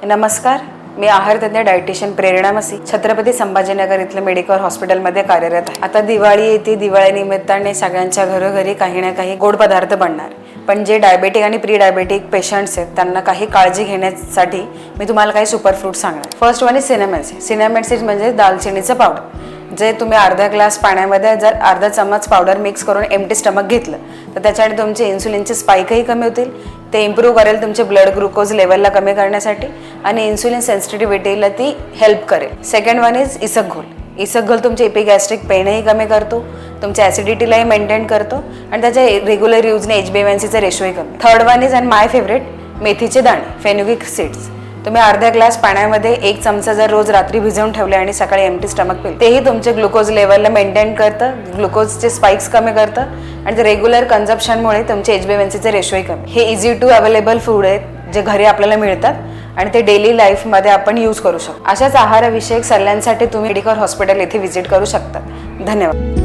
नमस्कार, मी आहारतज्ञ डायटिशियन प्रेरणा मसी छत्रपती संभाजीनगर इथल्या मेडिकल हॉस्पिटलमध्ये कार्यरत आहे। आता दिवाळी येते, दिवाळी निमित्ताने सगळ्यांच्या घरोघरी काही ना काही गोड पदार्थ बनणार। पण जे डायबेटिक आणि प्री डायबेटिक पेशंट्स आहेत त्यांना काही काळजी घेण्यासाठी मी तुम्हाला काही सुपर फ्रूट सांगणार। First one is cinnamon seed. Cinnamon seed म्हणजे दालचिनीचं पावडर, जे तुम्ही अर्धा ग्लास पाण्यामध्ये जर अर्धा चमच पावडर मिक्स करून एम्प्टी स्टमक घेतलं तर त्याच्याने तुमचे इन्सुलिनचे स्पाइकही कमी होतील। ते इम्प्रूव्ह करेल तुमचे ब्लड ग्लुकोज लेवलला कमी करण्यासाठी आणि इन्सुलिन सेन्सिटिव्हिटीला ती हेल्प करेल। सेकंड वन इज इसबगोल। इसबगोल तुमचे एपिगॅस्ट्रिक पेनही कमी करतो, तुमच्या ॲसिडिटीलाही मेंटेन करतो आणि त्याच्या रेग्युलर यूजने HbA1cचा रेशोही कमी। Third one is and my favourite, मेथीचे दाणे, फेनुग्रीक सीड्स। तुम्ही अर्धा ग्लास पाण्यामध्ये 1 चमचा जर रोज रात्री भिजवून ठेवले आणि सकाळी एम्प्टी स्टमक पिले, तेही तुमचे ग्लुकोज लेवलला मेंटेन करतं, ग्लुकोजचे स्पाइक्स कमी करतं आणि ते रेग्युलर कन्झम्पशनमुळे तुमचे HbA1cचे रेशोही कमी। हे इझी टू अवेलेबल फूड आहेत जे घरी आपल्याला मिळतात आणि ते डेली लाईफमध्ये आपण यूज करू शकतो। अशाच आहारविषयक सल्ल्यांसाठी तुम्ही मेडिकल हॉस्पिटल येथे व्हिजिट करू शकता। धन्यवाद।